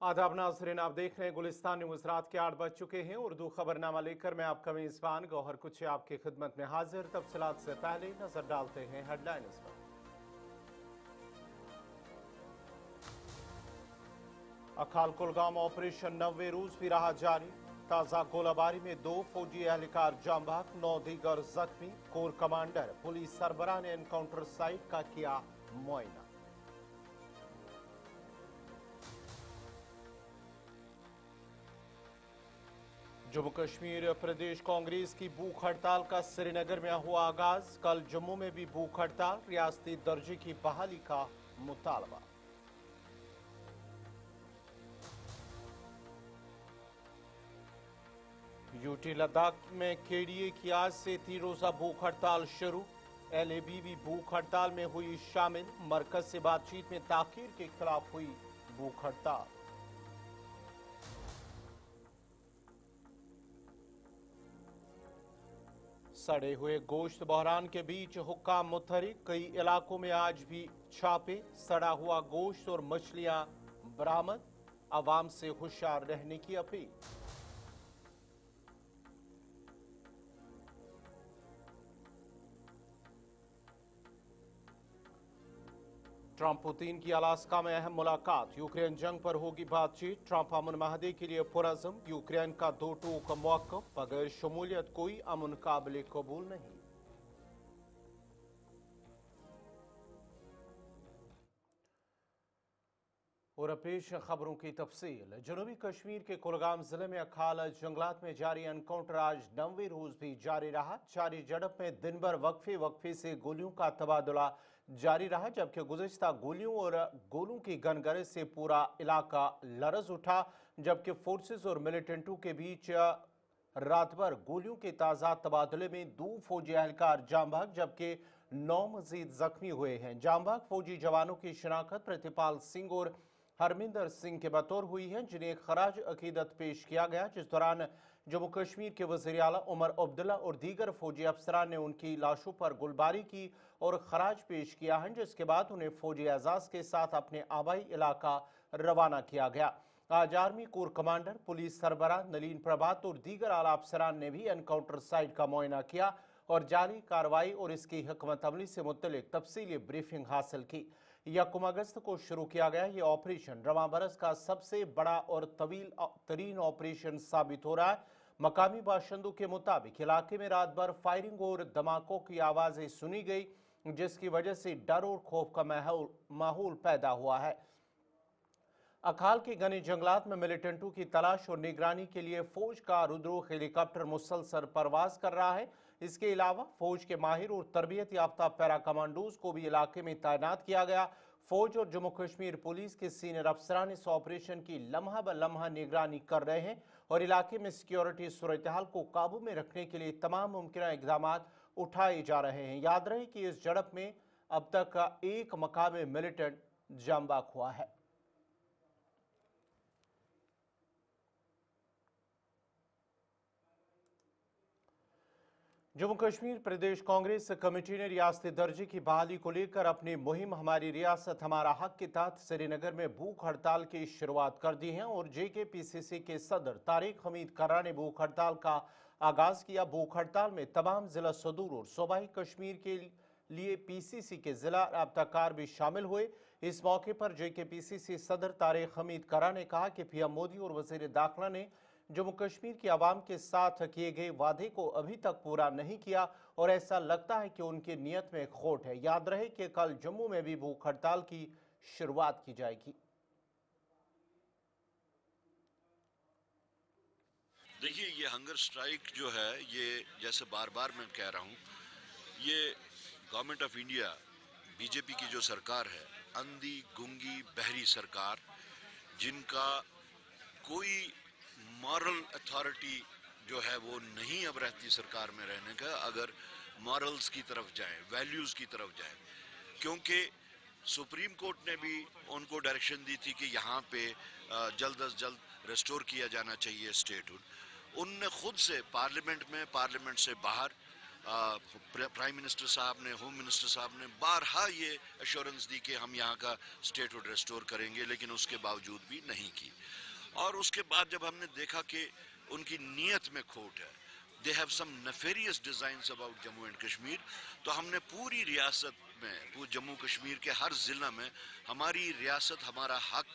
आदाब नाज़रीन, आप देख रहे हैं गुलिस्तान न्यूज़। रात के 8 बज चुके हैं। उर्दू खबरनामा लेकर मैं आपका मेज़बान गौहर कुछ आपकी खिदमत में हाजिर। तफसीलात से पहले नजर डालते हैं हेडलाइंस पर। अखाल कुलगाम ऑपरेशन 90 रोज भी रहा जारी। ताज़ा गोलाबारी में 2 फौजी एहलकार जाम बहक, 9 दीगर जख्मी। कोर कमांडर पुलिस सरबराह ने एनकाउंटर साइट का किया मुआयना। जम्मू कश्मीर प्रदेश कांग्रेस की भूख हड़ताल का श्रीनगर में हुआ आगाज। कल जम्मू में भी भूख हड़ताल, रियासती दर्जे की बहाली का मुतालबा। यूटी लद्दाख में केडीए की आज से 3 रोजा भूख हड़ताल शुरू। एलएबी भी भूख हड़ताल में हुई शामिल। मरकज से बातचीत में ताखीर के खिलाफ हुई भूख हड़ताल। सड़े हुए गोश्त बहरान के बीच हुक्काम मुतहरिक, कई इलाकों में आज भी छापे। सड़ा हुआ गोश्त और मछलियां बरामद, आवाम से होशियार रहने की अपील। ट्रंप पुतिन की अलास्का में अहम मुलाकात। यूक्रेन जंग पर होगी बातचीत। ट्रंप अमन माहदे के लिए पुरज़्म। यूक्रेन का 2 टूक मौक़िफ़, बगैर शमूलियत कोई अमन काबिल कबूल नहीं। और पेश खबरों की तफसील। जनूबी कश्मीर के कुलगाम जिले में अखाल जंगलात में जारी एनकाउंटर आज 90 रोज भी जारी रहा। जारी झड़प में दिन भर वक्फे से गोलियों का तबादला जारी रहा, जबकि गुज़िश्ता गोलियों और गोलों की गनगरे से पूरा इलाका लरज उठा। जबकि फोर्सेस और मिलिटेंटों के बीच रात भर गोलियों के ताज़ा तबादले में 2 फौजी एहलकार जाम बहक, जबकि 9 मजीद जख्मी हुए हैं। जाम बहक फौजी जवानों की शिनाख्त प्रतिपाल सिंह और हरमिंदर सिंह के बतौर हुई है, जिन्हें खराज अकीदत पेश किया गया। जिस दौरान जम्मू कश्मीर के वज़ीर आला उमर अब्दुल्ला और दीगर फौजी अफसरान ने उनकी लाशों पर गुलबारी की और खराज पेश किया है, जिसके बाद उन्हें फौजी एजाज के साथ अपने आबाई इलाका रवाना किया गया। आज आर्मी कोर कमांडर, पुलिस सरबराह नलीन प्रभात और दीगर आला अफसरान ने भी एनकाउंटर साइट का मुआयना किया और जारी कार्रवाई और इसकी हिकमत अमली से मुतल्लिक तफसीली ब्रीफिंग हासिल की। 1 अगस्त को शुरू किया गया ये ऑपरेशन रवां बरस का सबसे बड़ा और तवील तरीन ऑपरेशन साबित हो रहा है। मकामी बाशिंदों के मुताबिक इलाके में रात भर फायरिंग और धमाकों की आवाजें सुनी गई, जिसकी वजह से डर और खौफ का माहौल पैदा हुआ है। अखाल के घने जंगलात में मिलिटेंटों की तलाश और निगरानी के लिए फौज का रुद्रो हेलीकॉप्टर मुसलसल परवाज कर रहा है। इसके अलावा फौज के माहिर और तरबियत याफ्ता पैरा कमांडोज को भी इलाके में तैनात किया गया। फौज और जम्मू कश्मीर पुलिस के सीनियर अफसरान इस ऑपरेशन की लम्हा ब लम्हा निगरानी कर रहे हैं और इलाके में सिक्योरिटी सूरत हाल को काबू में रखने के लिए तमाम मुमकिन इकदाम उठाए जा रहे हैं। याद रहे कि इस झड़प में अब तक 1 मकामी मिलिटेंट जाम बहक हुआ है। जम्मू कश्मीर प्रदेश कांग्रेस कमेटी ने रियासती दर्जे की बहाली को लेकर अपनी मुहिम हमारी रियासत हमारा हक के तहत श्रीनगर में भूख हड़ताल की शुरुआत कर दी है और JKPCC के सदर तारिक हमीद कर्रा ने भूख हड़ताल का आगाज किया। भूख हड़ताल में तमाम जिला सदूर और सूबाई कश्मीर के लिए PCC के जिला राब्ताकार भी शामिल हुए। इस मौके पर JKPCC सदर तारिक हमीद कर्रा ने कहा कि PM मोदी और वजीर दाखिला ने जम्मू कश्मीर की आवाम के साथ किए गए वादे को अभी तक पूरा नहीं किया और ऐसा लगता है कि उनकी नीयत में खोट है। याद रहे कि कल जम्मू में भी भूख हड़ताल की शुरुआत की जाएगी। देखिए, ये हंगर स्ट्राइक जो है, ये जैसे बार बार मैं कह रहा हूँ, ये गवर्नमेंट ऑफ इंडिया बीजेपी की जो सरकार है, अंधी गुंगी बहरी सरकार, जिनका कोई मॉरल अथॉरिटी जो है वो नहीं अब रहती सरकार में रहने का, अगर मॉरल्स की तरफ जाए, वैल्यूज की तरफ जाए। क्योंकि सुप्रीम कोर्ट ने भी उनको डायरेक्शन दी थी कि यहाँ पे जल्द अज जल्द रिस्टोर किया जाना चाहिए स्टेटहुड। उनने खुद से पार्लियामेंट में, पार्लियामेंट से बाहर प्राइम मिनिस्टर साहब ने, होम मिनिस्टर साहब ने बारहा ये एश्योरेंस दी कि हम यहाँ का स्टेटहुड रेस्टोर करेंगे, लेकिन उसके बावजूद भी नहीं की। और उसके बाद जब हमने देखा कि उनकी नीयत में खोट है, they have some nefarious designs about Jammu and Kashmir, तो हमने पूरी रियासत में, पूरे जम्मू कश्मीर के हर ज़िला में हमारी रियासत हमारा हक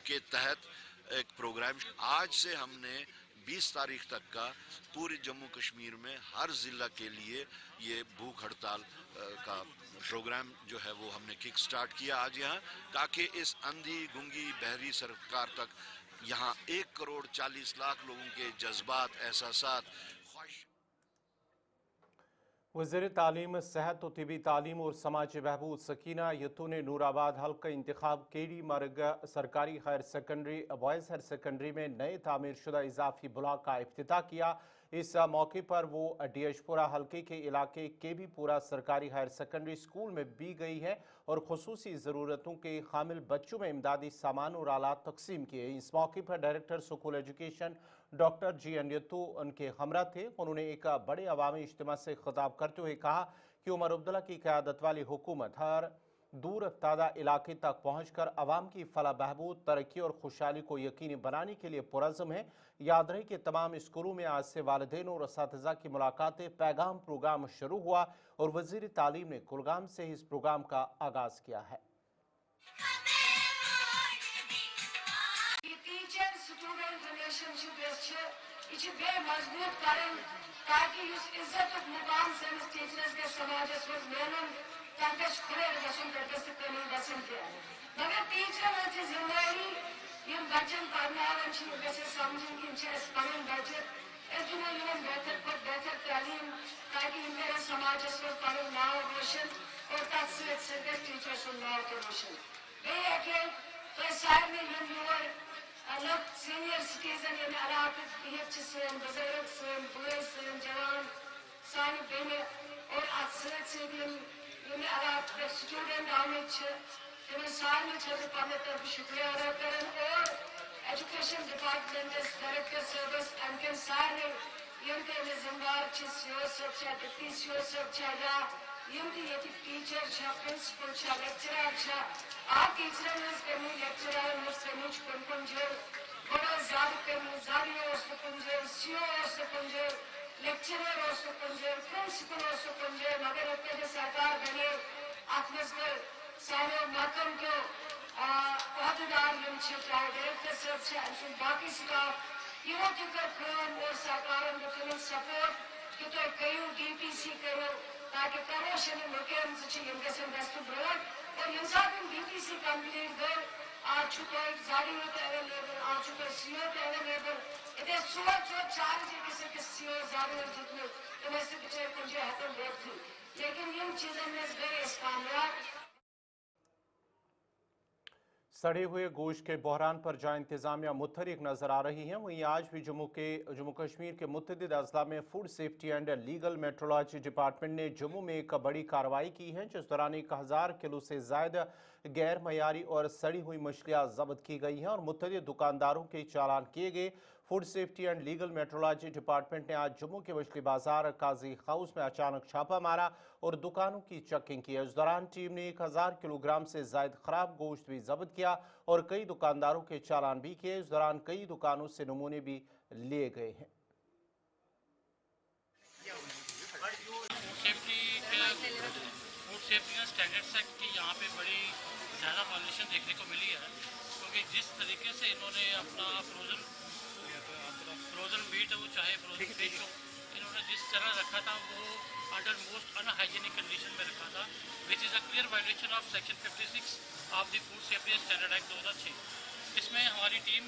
के तहत एक प्रोग्राम, आज से हमने 20 तारीख तक का पूरे जम्मू कश्मीर में हर ज़िला के लिए ये भूख हड़ताल का प्रोग्राम जो है वो हमने किक स्टार्ट किया आज यहाँ, ताकि इस अंधी गुंगी बहरी सरकार तक यहाँ 1,40,00,000 लोगों के जज्बात, एहसासात, ख्वाहिश। वज़ीर तालीम, सेहत और तिबी तालीम और समाज बहबूद सकीना यत्तू ने नूराबाद हल्का इंतखाब केडी मरग सरकारी higher secondary boys higher secondary में नए तामीर शुदा इजाफी ब्लॉक का इफ्तिताह किया। इस मौके पर वो डियशपुरा हल्के के इलाके के भी पूरा सरकारी हायर सेकेंडरी स्कूल में भी गई है और खुसूसी ज़रूरतों के शामिल बच्चों में इमदादी सामान और आलात तकसीम किए। इस मौके पर director school education doctor G N यत्तू उनके हमरा थे। उन्होंने एक बड़े अवामी इज्तिमा से खिताब करते हुए कहा कि उमर अब्दुल्ला की क़यादत वाली हुकूमत हर दूर अफ्तादा इलाके तक पहुँचकर अवाम की फलाह बहबूद, तरक्की और खुशहाली को यकीनी बनाने के लिए पुरज़्म है। याद रहे कि तमाम स्कूलों में आज से वालिदैन और असातिज़ा की मुलाकातें पैगाम प्रोग्राम शुरू हुआ और वज़ीर तालीम ने कुलगाम से इस प्रोग्राम का आगाज़ किया है। मगर टीचर जिम्मेदारी बच्चन पढ़नावन समझन बचत बेहतर बेहतर तालीम ताकि मेरा समाज पढ़ नाव रोशन और तथ टीचर नाव तो रोशन तो सारे योर अलग सीनियर सिटीजन इलाके बिहत सन बुजुर्ग सन बूढ़ सन जवान सान बेन और इलाके स्टूडेंट आमद सारे पन्ने तरफ शुक्रिया अदा करें और एजुकेशन डिपार्टमेंट डायरेक्टर सर्विस अनकन सारे जिम्मेदार सीओ सब डिप्टी सीओ सब या टीचर प्रिंसिपल लेक्चरर आ टीचर लेक्चरर कुन जो बड़ा जारी सीओ लेक्चरर प्रिंसिपल मगर सरकार बने अत सारे महकम के अहदेदार चाहे डायरेक्टर साहब बाकी स्टाफ यमो और सरकार सपोर्ट कि तुम करो DPC करो ताकि प्रमोशन मुकम गस्त ब्रोड और ये DPC कंप्लीट गो आज जारी अवेलेबल आज CO अवेलेबल इतने सोच जो चार किसी CO जारी जितने तो वैसे पिछले कुछ हतम बहुत थी लेकिन इन चीज़ों में गए इस कामयाब। सड़े हुए गोश्त के बहरान पर जहाँ इंतजामिया मुतहरिक नजर आ रही है, वहीं आज भी जम्मू कश्मीर के मुतअद्दिद अजला में food safety and legal metrology department ने जम्मू में एक बड़ी कार्रवाई की है, जिस दौरान 1000 किलो से ज्यादा गैर मयारी और सड़ी हुई मछलियाँ जब्त की गई हैं और मुतअद्दिद दुकानदारों के चालान किए गए। Food safety and legal metrology department ने आज जम्मू के मछली बाजार काजी हाउस में अचानक छापा मारा और दुकानों की चेकिंग की। इस दौरान टीम ने 1000 किलोग्राम से ज्यादा खराब गोश्त भी जब्त किया और कई दुकानदारों के चालान भी किए। इस दौरान कई दुकानों से नमूने भी लिए गए हैं। Food safety and standards act की यहाँ पे बड़ी ज़्यादा वायलेशन देखने को मिली है, क्योंकि जिस तरीके से इन्होंने अपना फ्रोज़न मीट हो चाहे फ्रोज़न फिश हो, इन्होंने जिस तरह रखा था वो अंडर मोस्ट अनहाइजीनिक कंडीशन में रखा था, which is a clear violation of section 56 of the food safety and standard act 2006। इसमें हमारी टीम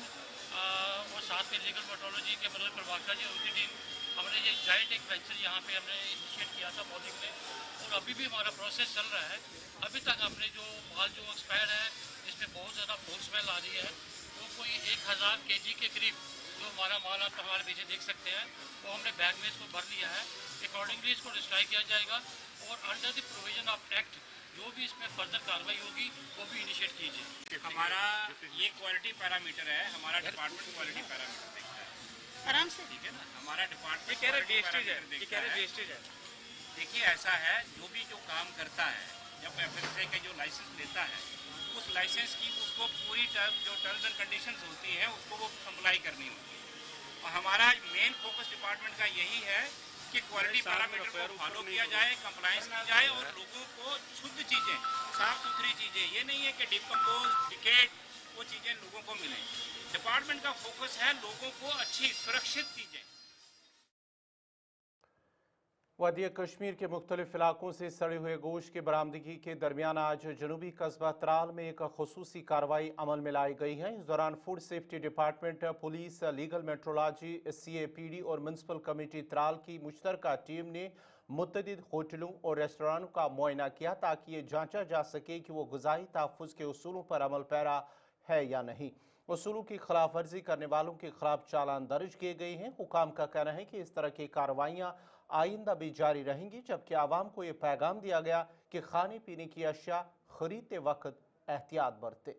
और साथ में लीगल मेट्रोलॉजी के मनोज प्रभाकर जी उनकी टीम, हमने ये जॉइंट एक वेंचर यहाँ पे हमने इनिशिएट किया था मॉर्निंग में, और अभी भी हमारा प्रोसेस चल रहा है। अभी तक हमने जो माल जो एक्सपायर्ड है जिसमें बहुत ज़्यादा फूड स्मेल आ रही है, वो कोई 1000 kg के करीब जो हमारा माल आप हमारे पीछे देख सकते हैं, वो हमने बैग में इसको भर लिया है। अकॉर्डिंगली इसको डिस्ट्रॉय किया जाएगा और under the provision of act जो भी इसमें फर्दर कार्रवाई होगी वो भी इनिशिएट कीजिए। हमारा ये क्वालिटी पैरामीटर है, हमारा डिपार्टमेंट क्वालिटी पैरामीटर देखता है आराम से, ठीक है ना। हमारा डिपार्टमेंट वेस्टेज है, देखिए ऐसा है, जो भी जो काम करता है, जब एफएसए का जो लाइसेंस लेता है, उस लाइसेंस की उसको पूरी जो टर्म्स एंड कंडीशंस होती हैं उसको वो कंप्लाई करनी होती है। और हमारा मेन फोकस डिपार्टमेंट का यही है कि क्वालिटी पैरामीटर को फॉलो किया जाए, कंप्लायंस की जाए और लोगों को शुद्ध चीज़ें, साफ सुथरी चीज़ें, ये नहीं है कि डिकम्पोज डिकेट वो चीज़ें लोगों को मिलें। डिपार्टमेंट का फोकस है लोगों को अच्छी सुरक्षित चीज़ें। वादिया कश्मीर के मुख्तलिफ इलाकों से सड़े हुए गोश्त की बरामदगी के दरमियान आज जनूबी कस्बा त्राल में एक खसूसी कार्रवाई अमल में लाई गई है। इस दौरान food safety department, police, legal metrology, CAPD और म्यूनसिपल कमेटी त्राल की मुश्तरका टीम ने मुतअद्दिद होटलों और रेस्टोरांों का मुआयना किया ताकि ये जांचा जा सके कि वो ग़िज़ाई तहफ़्फ़ुज़ के उसूलों पर अमल पैरा है या नहीं। उसूलों की खिलाफ वर्जी करने वालों के खिलाफ चालान दर्ज किए गए हैं। हुकाम का कहना है कि इस तरह की कार्रवाइयाँ आइंदा भी जारी रहेंगी, जबकि आवाम को ये पैगाम दिया गया कि खाने पीने की अशिया खरीदते वक्त एहतियात बरतें।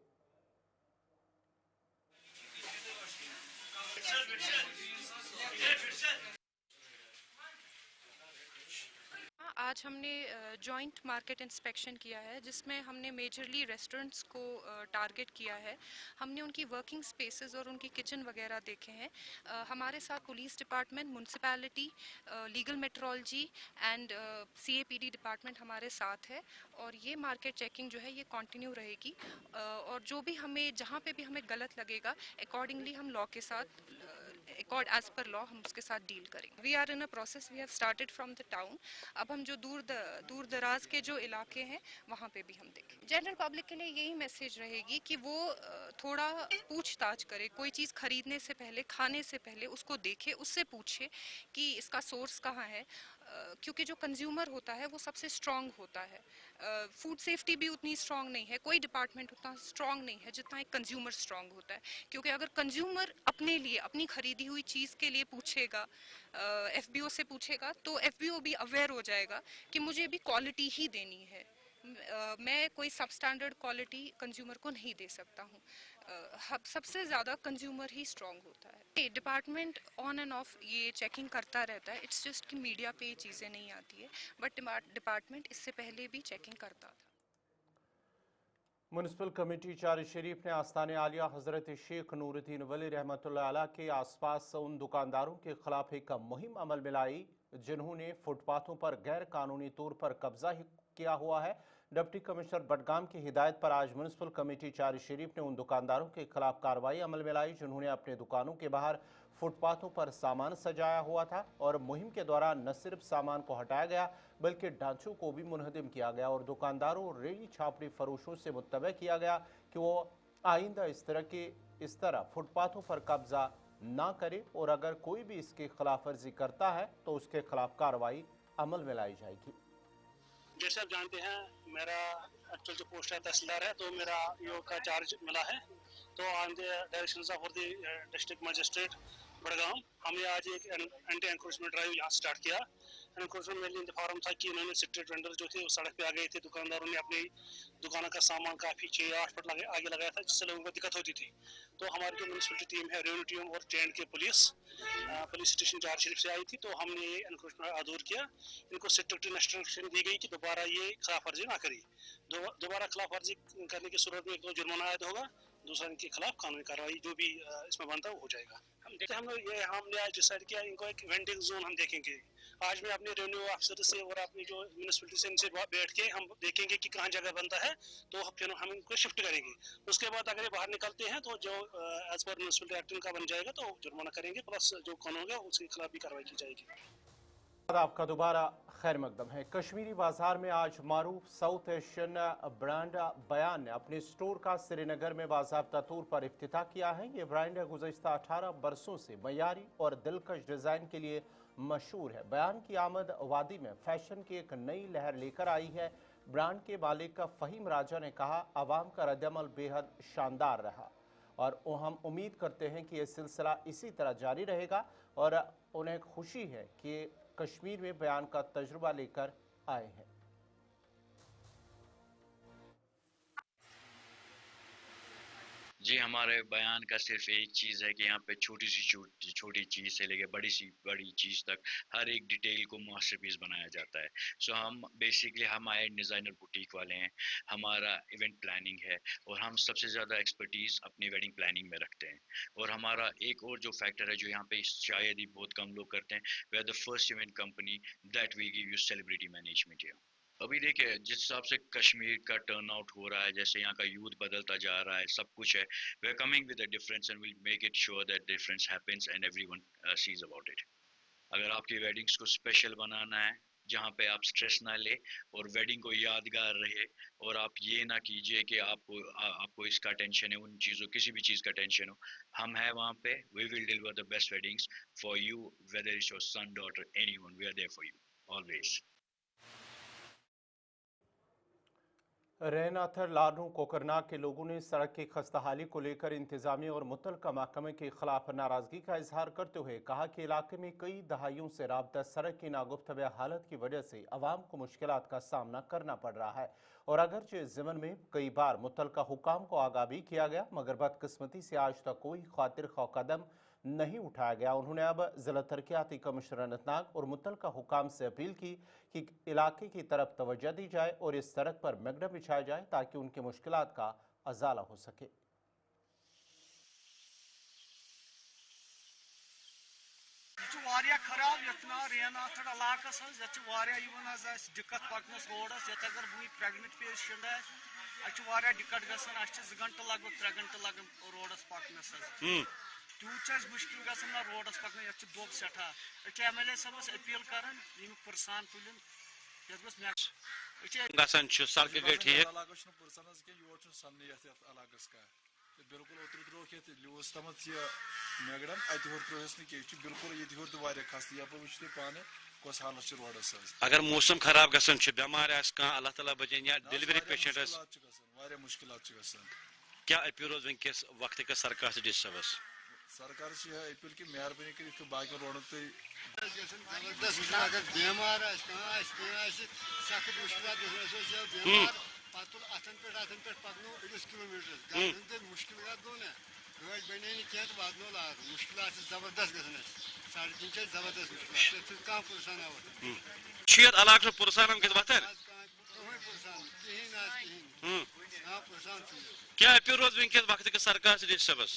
आज हमने जॉइंट मार्केट इंस्पेक्शन किया है, जिसमें हमने मेजरली रेस्टोरेंट्स को टारगेट किया है। हमने उनकी वर्किंग स्पेसेस और उनकी किचन वगैरह देखे हैं। हमारे साथ police department, municipality, legal metrology and CAPD department हमारे साथ है और ये मार्केट चेकिंग जो है ये कंटिन्यू रहेगी। और जो भी हमें, जहाँ पे भी हमें गलत लगेगा, अकॉर्डिंगली हम लॉ के साथ, एज पर लॉ हम उसके साथ डील करेंगे। We are in a process, we have started from the town. अब हम जो दूर दराज के जो इलाके हैं वहाँ पे भी हम देखें। जनरल पब्लिक के लिए यही मैसेज रहेगी कि वो थोड़ा पूछताछ करे, कोई चीज़ खरीदने से पहले, खाने से पहले उसको देखे, उससे पूछे कि इसका सोर्स कहाँ है, क्योंकि जो कंज्यूमर होता है वो सबसे स्ट्रांग होता है। फूड सेफ्टी भी उतनी स्ट्रांग नहीं है, कोई डिपार्टमेंट उतना स्ट्रांग नहीं है जितना एक कंज्यूमर स्ट्रांग होता है। क्योंकि अगर कंज्यूमर अपने लिए, अपनी खरीदी हुई चीज़ के लिए पूछेगा, FBO से पूछेगा, तो FBO भी अवेयर हो जाएगा कि मुझे भी क्वालिटी ही देनी है। मैं कोई सब स्टैंडर्ड क्वालिटी कंज्यूमर को नहीं दे सकता हूँ। सबसे ज़्यादा कंज्यूमर ही स्ट्रांग होता है। डिपार्टमेंट ऑन एंड ऑफ ये चेकिंग करता रहता है। इट्स जस्ट कि मीडिया पे ये चीज़ें नहीं आती है, बट डिपार्टमेंट इससे पहले भी चेकिंग करता था। म्यूनसिपल कमेटी चार शरीफ ने आस्थान आलिया हज़रत शेख नूरुद्दीन वली रहमतुल्लाह अलैह के आसपास उन दुकानदारों के खिलाफ एक मुहिम अमल में लाई जिन्होंने फुटपाथों पर गैर कानूनी तौर पर कब्जा किया हुआ है। डिप्टी कमिश्नर बडगाम की हिदायत पर आज म्यूनसिपल कमेटी चार शरीफ ने उन दुकानदारों के खिलाफ कार्रवाई अमल में लाई जिन्होंने अपने दुकानों के बाहर फुटपाथों पर सामान सजाया हुआ था। और मुहिम के दौरान न सिर्फ सामान को हटाया गया बल्कि ढांचों को भी मुनहदम किया गया और दुकानदारों और रेडी छापड़ी फरोशों से मुत्तबे किया गया कि वो आइंदा इस तरह फुटपाथों पर कब्जा ना करे और अगर कोई भी इसकी खिलाफ वर्जी करता है तो उसके खिलाफ कार्रवाई अमल में लाई जाएगी। जैसे आप जानते हैं, मेरा एक्चुअल जो पोस्ट है तहसीलदार है, तो मेरा ईओ का चार्ज मिला है। तो on the directions of the district magistrate Budgam, हमने आज एक एंटी एंक्रोचमेंट ड्राइव यहाँ स्टार्ट किया। Encroachment mainly in the form था कि उन्होंने स्ट्रीट वेंडर जो थे वो सड़क पे आ गए थे। दुकानदारों ने अपनी दुकानों का सामान काफ़ी 6-8 फुट आगे लगाया था, जिससे लोगों को दिक्कत होती थी। तो हमारी जो म्यूनसिपलिटी टीम है, रेवेन्यू टीम और J&K पुलिस स्टेशन चार शरीफ से आई थी, तो हमने ये एनक्रोचमेंट दूर किया। इनको स्ट्रिक्ट इंस्ट्रक्शन दी गई कि दोबारा ये खिलाफ वर्जी ना करी। दोबारा खिलाफ वर्जी करने की सूरत में एक तो जुर्माना आयद होगा, दूसरा इनके खिलाफ कानूनी कार्रवाई जो भी इसमें बनता है वो हो जाएगा। हमने आज डिसाइड किया इनको एक वेंडिंग जोन हम देखेंगे। आज मैं अपने रेवेन्यू ऑफिसर से और अपनी जो म्यूनसिपलिटी से इनसे बैठ के हम देखेंगे कि कहाँ जगह बनता है, तो फिर हम इनको शिफ्ट करेंगे। उसके बाद अगर ये बाहर निकलते हैं तो जो एज पर म्यूनसिपलिटी एक्ट इनका बन जाएगा, तो जुर्माना करेंगे, प्लस जो कानून होगा उसके खिलाफ भी कार्रवाई की जाएगी। आपका दोबारा खैर मकदम है। कश्मीरी बाजार में आज मारूफ साउथ एशियन ब्रांड बयान ने अपने स्टोर का श्रीनगर में बाज़ाब्ता तौर पर इफ्तिताह किया है। ये ब्रांड गुज़श्ता 18 बरसों से मयारी और दिलकश डिज़ाइन के लिए मशहूर है। बयान की आमद वादी में फैशन की एक नई लहर लेकर आई है। ब्रांड के मालिक फ़हीम राजा ने कहा, आवाम का रद्दअमल बेहद शानदार रहा और हम उम्मीद करते हैं कि यह सिलसिला इसी तरह जारी रहेगा और उन्हें खुशी है कि कश्मीर में बयान का तजुर्बा लेकर आए हैं। जी, हमारे बयान का सिर्फ एक चीज़ है कि यहाँ पे छोटी सी छोटी चीज़ से लेके बड़ी सी बड़ी चीज़ तक हर एक डिटेल को मास्टरपीस बनाया जाता है। सो हम बेसिकली हमारे डिज़ाइनर बुटीक वाले हैं, हमारा इवेंट प्लानिंग है और हम सबसे ज़्यादा एक्सपर्टीज़ अपनी वेडिंग प्लानिंग में रखते हैं। और हमारा एक और जो फैक्टर है जो यहाँ पे शायद ही बहुत कम लोग करते हैं, we are the first event company that will give you celebrity management here. अभी देखिए जिस हिसाब से कश्मीर का टर्न आउट हो रहा है, जैसे यहाँ का यूथ बदलता जा रहा है, सब कुछ है, we are coming with a difference and will make it sure that difference happens and everyone sees about it. अगर आपकी वेडिंग्स को स्पेशल बनाना है जहाँ पे आप स्ट्रेस ना ले और वेडिंग को यादगार रहे और आप ये ना कीजिए कि आपको इसका टेंशन है, उन चीज़ों किसी भी चीज़ का टेंशन हो, हम हैं वहाँ पे, we will deliver the best weddings for you, whether it's your son, daughter, anyone, we are there for you always. रैनाथर लाडू कोकरनाग के लोगों ने सड़क की खस्ताहाली को लेकर इंतजामिया और मुतलका महकमे के खिलाफ नाराजगी का इजहार करते हुए कहा कि इलाके में कई दहाइयों से राबता सड़क की नागुफ्तव्य हालत की वजह से अवाम को मुश्किलात का सामना करना पड़ रहा है। और अगरचे ज़िमन में कई बार मुतलका हुकाम को आगाह भी किया गया मगर बदकिस्मती से आज तक कोई खातिर खा कदम नहीं उठाया गया। उन्होंने अब जिला तरक्याती कमिश्नर अनंतनाग और मुतलका हुकाम से अपील की कि इलाके की तरफ तवज्जो दी जाए और इस सड़क पर मैगडम बिछाया जाए ताकि उनकी मुश्किलात का अजाला हो सके। खराब यतना रेनाथड़ इलाकस दिक्कत पकनस रोडस ये अगर वह प्रेगनेंट पेशेंट दिक्कत गसान 2 घंटे लगभग 3 घंटे लगन रोडस पकनस तूत मुश्किल गसान ना रोडस पकन ये दोब सठा MLA साहबस अपील कर पुरसान तुलन सड़क गई ठीक बिल्कुल ओतर त्रोक ये लूस तमत यह मैगडम अत होर त्रोहस नी बिल्कुल ये होर तो वारिया खस्त यप वुचते पाने कस हालत रोडस अगर मौसम खराब गसन बेमार अल्लाह ताला बचन या डिलीवरी पेशेंट वारिया मुश्किलात क्या अपील रोज वंकस वक्त का सरकार से डिस सबस सरकार से यह अपील की मेहरबानी कर बाकी रोड पे अगर बेमार सख्त मुश्किल पतुल अथन पे पकनो 1 किलोमीटर मुश्किल गो ना गाड़ी बने क्या तो बाद मुश्किल जबरदस्त गसन साढ़े 3 जबरदस्त मुश्किल कहाँ पुरसान शेर इलाके पुरसान के वतन क्या अपील रोज वंकस वक्त का सरकार से डिस सबस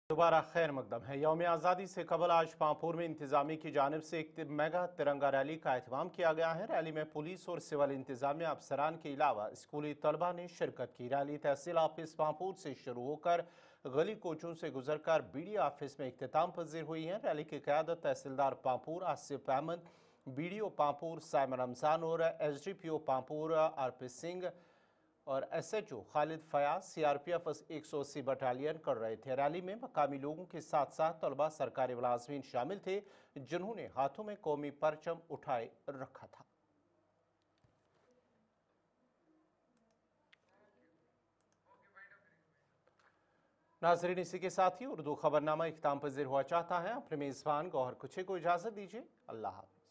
दोबारा खैर मकदम है। यौम आज़ादी से कबल आज पांपोर में इंतजामी की जानिब से एक मेगा तिरंगा रैली का एहतमाम किया गया है। रैली में पुलिस और सिविल इंतजामिया अफसरान के अलावा स्कूली तलबा ने शिरकत की। रैली तहसील ऑफिस पांपोर से शुरू होकर गली कोचों से गुजरकर BDO ऑफिस में इख्तिताम पजीर हुई है। रैली की क़यादत तहसीलदार पांपोर आसिफ अहमद, BDO पांपोर साइमन रमजान और SDPO पांपोर RP सिंह और SHO Khalid Fayaz CRPF 180 battalion कर रहे थे। रैली में मकामी लोगों के साथ साथ तलबा सरकारी मुलाजमीन शामिल थे जिन्होंने हाथों में कौमी परचम उठाए रखा था। नाजरीन इसी के साथ ही उर्दू खबरनामा इख्तिताम पजीर हुआ चाहता है। अपने मेज़बान गौहर कुछे को इजाज़त दीजिए। अल्लाह हाफ़िज़।